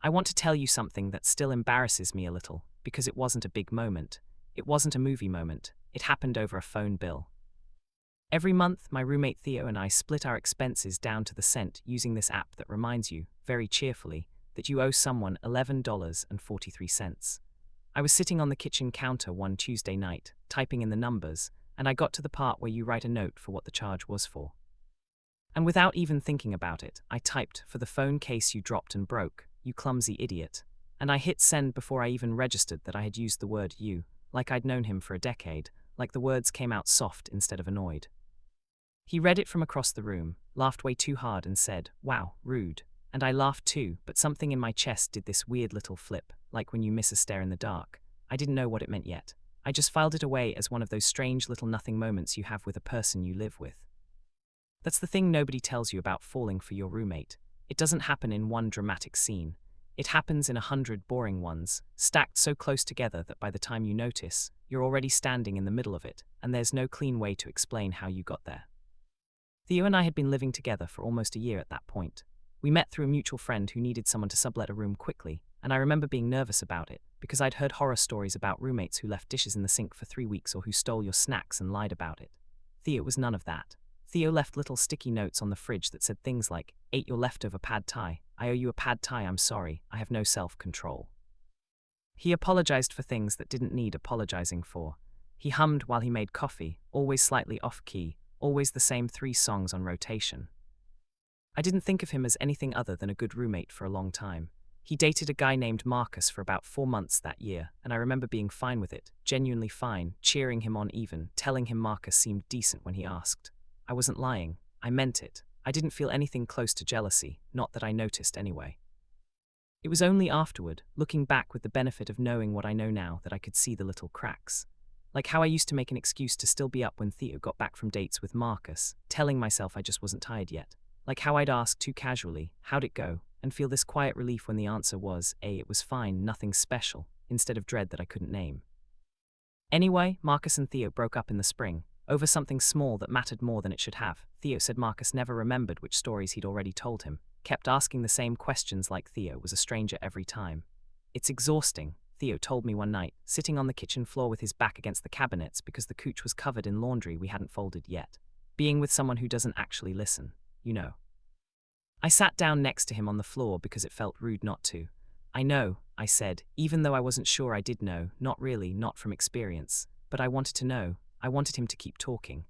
I want to tell you something that still embarrasses me a little, because it wasn't a big moment. It wasn't a movie moment. It happened over a phone bill. Every month, my roommate Theo and I split our expenses down to the cent using this app that reminds you, very cheerfully, that you owe someone $11.43. I was sitting on the kitchen counter one Tuesday night, typing in the numbers, and I got to the part where you write a note for what the charge was for. And without even thinking about it, I typed, "For the phone case you dropped and broke, you clumsy idiot." And I hit send before I even registered that I had used the word you, like I'd known him for a decade, like the words came out soft instead of annoyed. He read it from across the room, laughed way too hard and said, "Wow, rude." And I laughed too, but something in my chest did this weird little flip, like when you miss a stare in the dark. I didn't know what it meant yet. I just filed it away as one of those strange little nothing moments you have with a person you live with. That's the thing nobody tells you about falling for your roommate. It doesn't happen in one dramatic scene. It happens in 100 boring ones, stacked so close together that by the time you notice, you're already standing in the middle of it, and there's no clean way to explain how you got there. Theo and I had been living together for almost a year at that point. We met through a mutual friend who needed someone to sublet a room quickly, and I remember being nervous about it, because I'd heard horror stories about roommates who left dishes in the sink for 3 weeks or who stole your snacks and lied about it. Theo was none of that. Theo left little sticky notes on the fridge that said things like, "Ate your leftover pad thai. I owe you a pad thai, I'm sorry, I have no self-control." He apologized for things that didn't need apologizing for. He hummed while he made coffee, always slightly off-key, always the same 3 songs on rotation. I didn't think of him as anything other than a good roommate for a long time. He dated a guy named Marcus for about 4 months that year, and I remember being fine with it, genuinely fine, cheering him on even, telling him Marcus seemed decent when he asked. I wasn't lying. I meant it. I didn't feel anything close to jealousy, not that I noticed anyway. It was only afterward, looking back with the benefit of knowing what I know now, that I could see the little cracks. Like how I used to make an excuse to still be up when Theo got back from dates with Marcus, telling myself I just wasn't tired yet. Like how I'd ask too casually, "How'd it go?" and feel this quiet relief when the answer was, it was fine, nothing special, instead of dread that I couldn't name. Anyway, Marcus and Theo broke up in the spring, over something small that mattered more than it should have. Theo said Marcus never remembered which stories he'd already told him, kept asking the same questions like Theo was a stranger every time. "It's exhausting," Theo told me one night, sitting on the kitchen floor with his back against the cabinets because the couch was covered in laundry we hadn't folded yet. Being with someone who doesn't actually listen, you know. I sat down next to him on the floor because it felt rude not to. "I know," I said, even though I wasn't sure I did know, not really, not from experience, but I wanted to know. I wanted him to keep talking.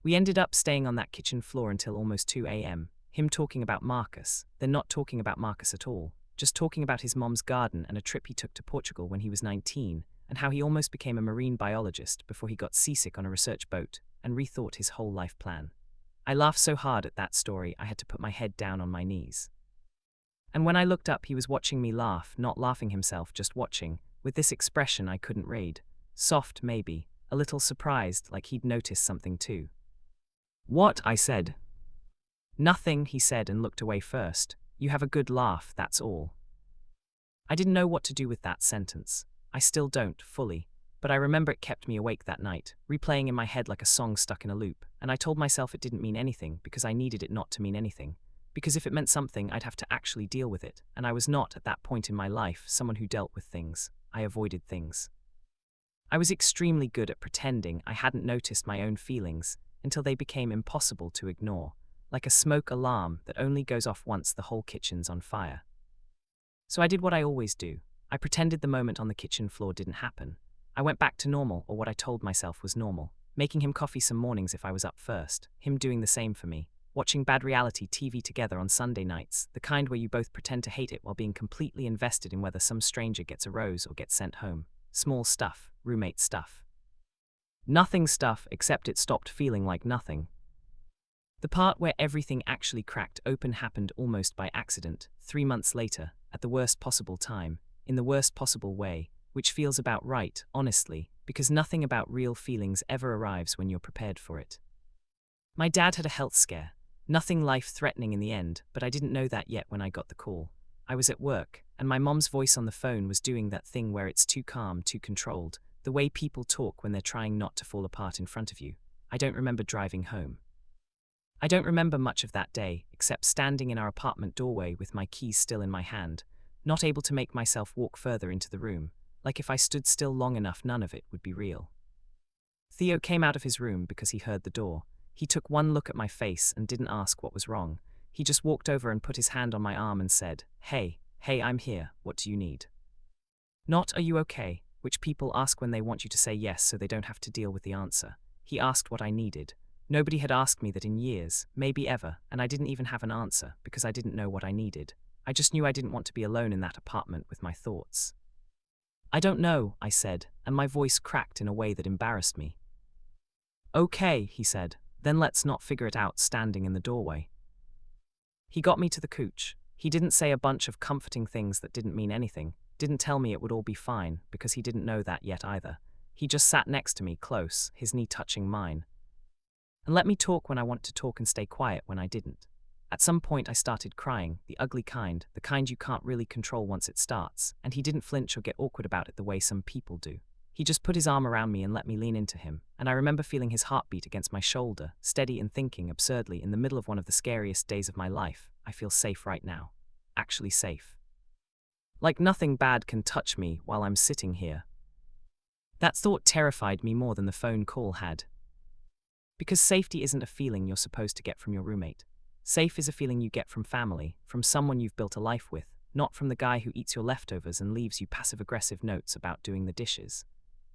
We ended up staying on that kitchen floor until almost 2 a.m., him talking about Marcus, then not talking about Marcus at all, just talking about his mom's garden and a trip he took to Portugal when he was 19, and how he almost became a marine biologist before he got seasick on a research boat and rethought his whole life plan. I laughed so hard at that story I had to put my head down on my knees. And when I looked up, he was watching me laugh, not laughing himself, just watching, with this expression I couldn't read. Soft, maybe, a little surprised, like he'd noticed something too. "What?" I said. "Nothing," he said and looked away first. "You have a good laugh, that's all." I didn't know what to do with that sentence. I still don't, fully. But I remember it kept me awake that night, replaying in my head like a song stuck in a loop, and I told myself it didn't mean anything because I needed it not to mean anything. Because if it meant something, I'd have to actually deal with it, and I was not, at that point in my life, someone who dealt with things. I avoided things. I was extremely good at pretending I hadn't noticed my own feelings until they became impossible to ignore, like a smoke alarm that only goes off once the whole kitchen's on fire. So I did what I always do. I pretended the moment on the kitchen floor didn't happen. I went back to normal, or what I told myself was normal, making him coffee some mornings if I was up first, him doing the same for me, watching bad reality TV together on Sunday nights, the kind where you both pretend to hate it while being completely invested in whether some stranger gets a rose or gets sent home. Small stuff, roommate stuff. Nothing stuff, except it stopped feeling like nothing. The part where everything actually cracked open happened almost by accident, 3 months later, at the worst possible time, in the worst possible way, which feels about right, honestly, because nothing about real feelings ever arrives when you're prepared for it. My dad had a health scare. Nothing life-threatening in the end, but I didn't know that yet when I got the call. I was at work, and my mom's voice on the phone was doing that thing where it's too calm, too controlled, the way people talk when they're trying not to fall apart in front of you. I don't remember driving home. I don't remember much of that day, except standing in our apartment doorway with my keys still in my hand, not able to make myself walk further into the room, like if I stood still long enough none of it would be real. Theo came out of his room because he heard the door. He took one look at my face and didn't ask what was wrong. He just walked over and put his hand on my arm and said, hey, I'm here, what do you need? Not, are you okay, which people ask when they want you to say yes so they don't have to deal with the answer. He asked what I needed. Nobody had asked me that in years, maybe ever, and I didn't even have an answer because I didn't know what I needed. I just knew I didn't want to be alone in that apartment with my thoughts. I don't know, I said, and my voice cracked in a way that embarrassed me. Okay, he said, then let's not figure it out standing in the doorway. He got me to the couch. He didn't say a bunch of comforting things that didn't mean anything, didn't tell me it would all be fine, because he didn't know that yet either. He just sat next to me, close, his knee touching mine. And let me talk when I want to talk and stay quiet when I didn't. At some point I started crying, the ugly kind, the kind you can't really control once it starts, and he didn't flinch or get awkward about it the way some people do. He just put his arm around me and let me lean into him, and I remember feeling his heartbeat against my shoulder, steady and thinking absurdly in the middle of one of the scariest days of my life, I feel safe right now. Actually safe. Like nothing bad can touch me while I'm sitting here. That thought terrified me more than the phone call had. Because safety isn't a feeling you're supposed to get from your roommate. Safe is a feeling you get from family, from someone you've built a life with, not from the guy who eats your leftovers and leaves you passive-aggressive notes about doing the dishes.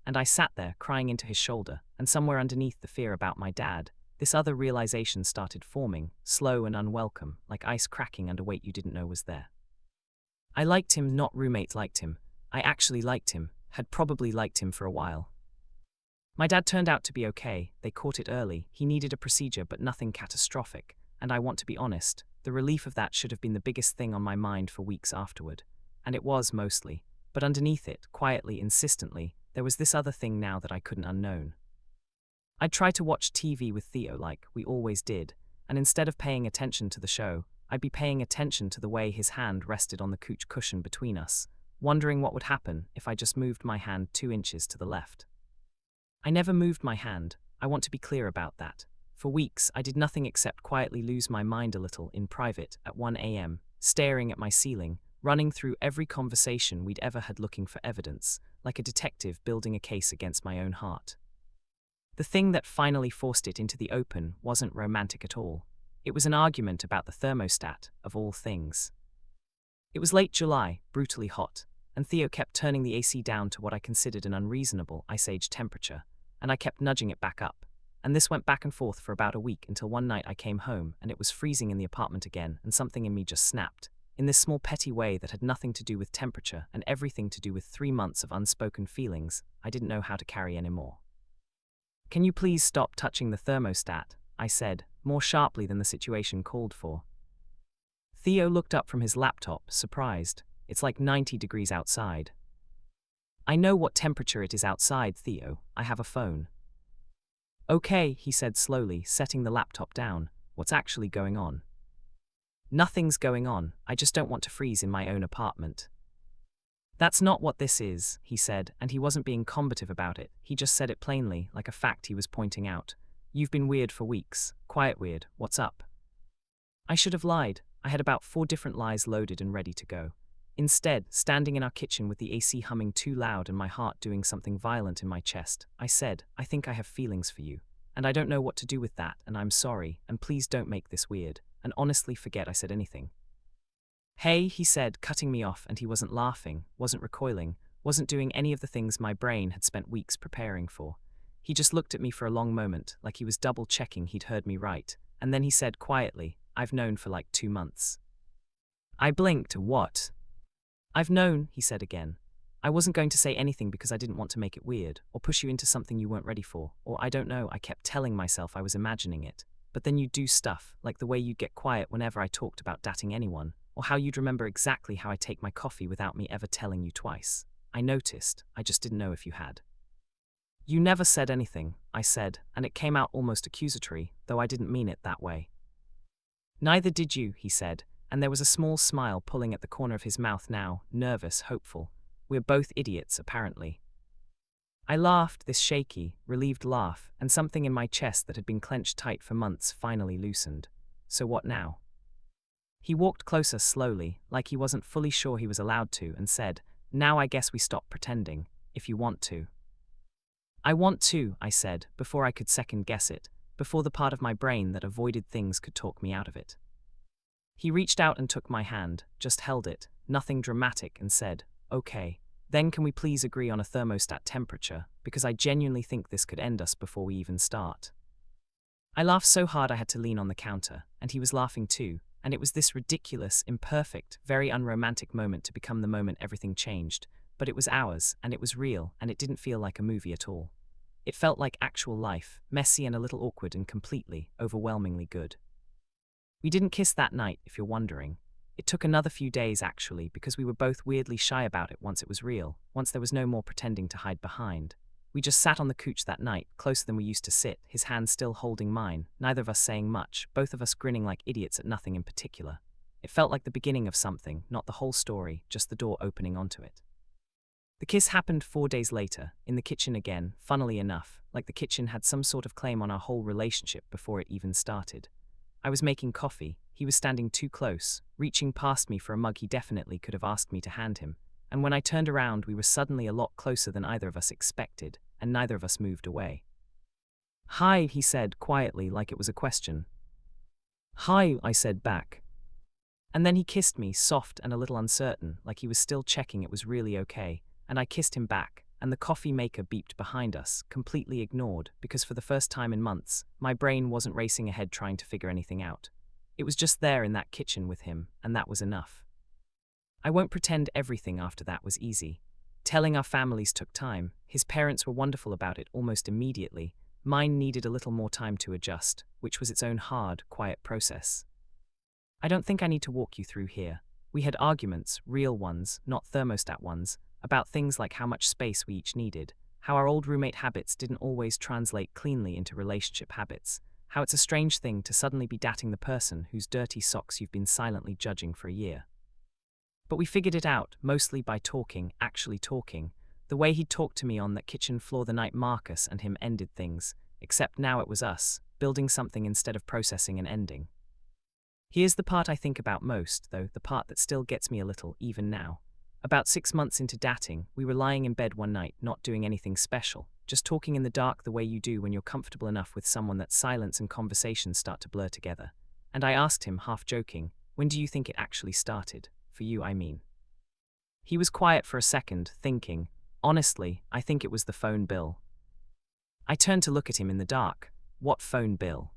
And I sat there, crying into his shoulder, and somewhere underneath the fear about my dad, this other realization started forming, slow and unwelcome, like ice cracking under weight you didn't know was there. I liked him, not roommate liked him. I actually liked him, had probably liked him for a while. My dad turned out to be okay, they caught it early, he needed a procedure but nothing catastrophic, and I want to be honest, the relief of that should have been the biggest thing on my mind for weeks afterward. And it was mostly, but underneath it, quietly, insistently, there was this other thing now that I couldn't unknown. I'd try to watch TV with Theo like we always did, and instead of paying attention to the show, I'd be paying attention to the way his hand rested on the couch cushion between us, wondering what would happen if I just moved my hand 2 inches to the left. I never moved my hand, I want to be clear about that. For weeks, I did nothing except quietly lose my mind a little in private at 1 a.m., staring at my ceiling, running through every conversation we'd ever had looking for evidence, like a detective building a case against my own heart. The thing that finally forced it into the open wasn't romantic at all. It was an argument about the thermostat, of all things. It was late July, brutally hot, and Theo kept turning the AC down to what I considered an unreasonable ice age temperature, and I kept nudging it back up. And this went back and forth for about a week until one night I came home and it was freezing in the apartment again and something in me just snapped, in this small petty way that had nothing to do with temperature and everything to do with 3 months of unspoken feelings I didn't know how to carry anymore. Can you please stop touching the thermostat? I said, more sharply than the situation called for. Theo looked up from his laptop, surprised. It's like 90 degrees outside. I know what temperature it is outside, Theo. I have a phone. Okay, he said slowly, setting the laptop down. What's actually going on? Nothing's going on, I just don't want to freeze in my own apartment. That's not what this is, he said, and he wasn't being combative about it. He just said it plainly, like a fact he was pointing out. You've been weird for weeks. Quiet weird. What's up? I should have lied. I had about 4 different lies loaded and ready to go. Instead, standing in our kitchen with the AC humming too loud and my heart doing something violent in my chest, I said, I think I have feelings for you. And I don't know what to do with that, and I'm sorry, and please don't make this weird, and honestly forget I said anything. Hey, he said, cutting me off, and he wasn't laughing, wasn't recoiling, wasn't doing any of the things my brain had spent weeks preparing for. He just looked at me for a long moment, like he was double-checking he'd heard me right, and then he said quietly, I've known for like 2 months. I blinked. What? I've known, he said again. I wasn't going to say anything because I didn't want to make it weird, or push you into something you weren't ready for, or I don't know, I kept telling myself I was imagining it. But then you'd do stuff, like the way you'd get quiet whenever I talked about dating anyone, or how you'd remember exactly how I take my coffee without me ever telling you twice. I noticed, I just didn't know if you had. You never said anything, I said, and it came out almost accusatory, though I didn't mean it that way. Neither did you, he said, and there was a small smile pulling at the corner of his mouth now, nervous, hopeful. We're both idiots, apparently. I laughed, this shaky, relieved laugh, and something in my chest that had been clenched tight for months finally loosened. So what now? He walked closer slowly, like he wasn't fully sure he was allowed to, and said, "Now I guess we stop pretending, if you want to." "I want to," I said, before I could second guess it, before the part of my brain that avoided things could talk me out of it. He reached out and took my hand, just held it, nothing dramatic, and said, "Okay, then can we please agree on a thermostat temperature, because I genuinely think this could end us before we even start." I laughed so hard I had to lean on the counter, and he was laughing too, and it was this ridiculous, imperfect, very unromantic moment to become the moment everything changed, but it was ours, and it was real, and it didn't feel like a movie at all. It felt like actual life, messy and a little awkward and completely, overwhelmingly good. We didn't kiss that night, if you're wondering. It took another few days, actually, because we were both weirdly shy about it once it was real, once there was no more pretending to hide behind. We just sat on the couch that night, closer than we used to sit, his hand still holding mine, neither of us saying much, both of us grinning like idiots at nothing in particular. It felt like the beginning of something, not the whole story, just the door opening onto it. The kiss happened 4 days later, in the kitchen again, funnily enough, like the kitchen had some sort of claim on our whole relationship before it even started. I was making coffee, he was standing too close, reaching past me for a mug he definitely could have asked me to hand him, and when I turned around we were suddenly a lot closer than either of us expected, and neither of us moved away. "Hi," he said, quietly, like it was a question. "Hi," I said back. And then he kissed me, soft and a little uncertain, like he was still checking it was really okay, and I kissed him back, and the coffee maker beeped behind us, completely ignored, because for the first time in months, my brain wasn't racing ahead trying to figure anything out. It was just there in that kitchen with him, and that was enough. I won't pretend everything after that was easy. Telling our families took time. His parents were wonderful about it almost immediately. Mine needed a little more time to adjust, which was its own hard, quiet process. I don't think I need to walk you through here. We had arguments, real ones, not thermostat ones, about things like how much space we each needed, how our old roommate habits didn't always translate cleanly into relationship habits, how it's a strange thing to suddenly be dating the person whose dirty socks you've been silently judging for a year. But we figured it out, mostly by talking, actually talking. The way he'd talked to me on that kitchen floor the night Marcus and him ended things, except now it was us, building something instead of processing and ending. Here's the part I think about most, though, the part that still gets me a little, even now. About 6 months into dating, we were lying in bed one night, not doing anything special, just talking in the dark the way you do when you're comfortable enough with someone that silence and conversation start to blur together. And I asked him, half joking, "When do you think it actually started? For you, I mean." He was quiet for a second, thinking. "Honestly, I think it was the phone bill." I turned to look at him in the dark. "What phone bill?"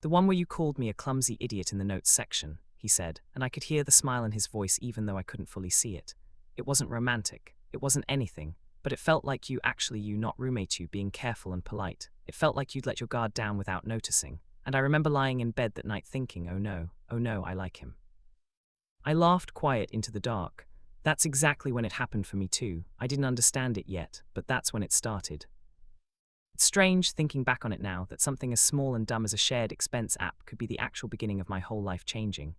"The one where you called me a clumsy idiot in the notes section," he said, and I could hear the smile in his voice even though I couldn't fully see it. It wasn't romantic. It wasn't anything. But it felt like you, not roommate you, being careful and polite. It felt like you'd let your guard down without noticing. And I remember lying in bed that night thinking, oh no, I like him. I laughed quiet into the dark. That's exactly when it happened for me too. I didn't understand it yet, but that's when it started. It's strange, thinking back on it now, that something as small and dumb as a shared expense app could be the actual beginning of my whole life changing.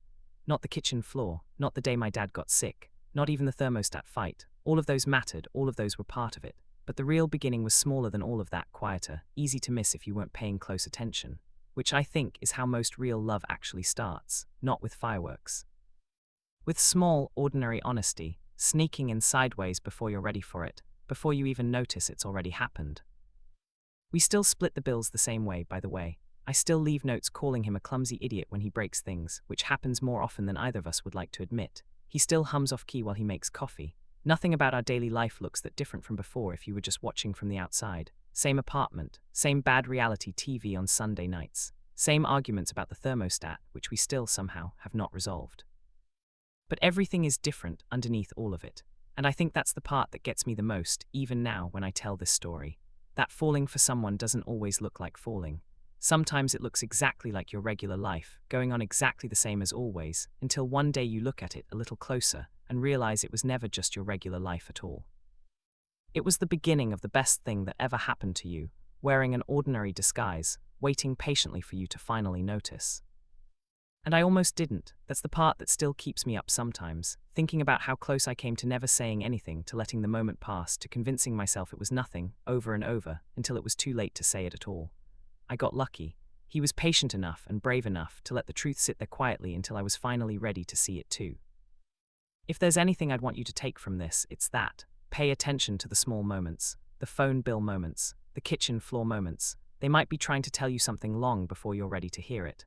Not the kitchen floor, not the day my dad got sick, not even the thermostat fight. All of those mattered, all of those were part of it. But the real beginning was smaller than all of that, quieter, easy to miss if you weren't paying close attention. Which I think is how most real love actually starts, not with fireworks. With small, ordinary honesty, sneaking in sideways before you're ready for it, before you even notice it's already happened. We still split the bills the same way, by the way. I still leave notes calling him a clumsy idiot when he breaks things, which happens more often than either of us would like to admit. He still hums off key while he makes coffee. Nothing about our daily life looks that different from before if you were just watching from the outside. Same apartment, same bad reality TV on Sunday nights, same arguments about the thermostat, which we still somehow have not resolved. But everything is different underneath all of it, and I think that's the part that gets me the most, even now when I tell this story. That falling for someone doesn't always look like falling. Sometimes it looks exactly like your regular life, going on exactly the same as always, until one day you look at it a little closer and realize it was never just your regular life at all. It was the beginning of the best thing that ever happened to you, wearing an ordinary disguise, waiting patiently for you to finally notice. And I almost didn't. That's the part that still keeps me up sometimes, thinking about how close I came to never saying anything, to letting the moment pass, to convincing myself it was nothing, over and over, until it was too late to say it at all. I got lucky. He was patient enough and brave enough to let the truth sit there quietly until I was finally ready to see it too. If there's anything I'd want you to take from this, it's that. Pay attention to the small moments, the phone bill moments, the kitchen floor moments. They might be trying to tell you something long before you're ready to hear it.